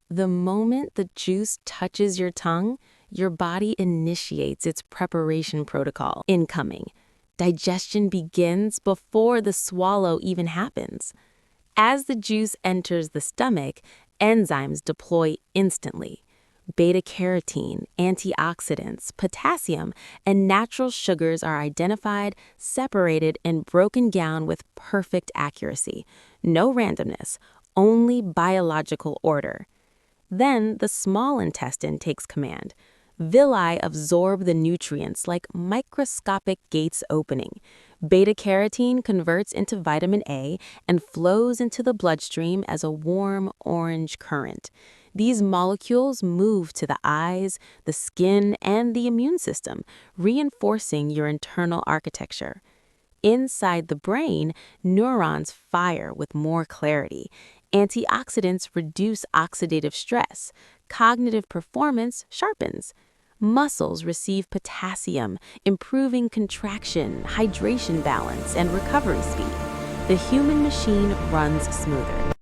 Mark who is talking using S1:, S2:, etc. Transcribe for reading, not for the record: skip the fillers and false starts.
S1: The moment the juice touches your tongue, your body initiates its preparation protocol. Incoming. Digestion begins before the swallow even happens. As the juice enters the stomach, enzymes deploy instantly. Beta-carotene, antioxidants, potassium, and natural sugars are identified, separated, and broken down with perfect accuracy. No randomness, only biological order. Then the small intestine takes command. Villi absorb the nutrients like microscopic gates opening. Beta-carotene converts into vitamin A and flows into the bloodstream as a warm orange current. These molecules move to the eyes, the skin, and the immune system, reinforcing your internal architecture. Inside the brain, neurons fire with more clarity. Antioxidants reduce oxidative stress. Cognitive performance sharpens. Muscles receive potassium, improving contraction, hydration balance, and recovery speed. The human machine runs smoother.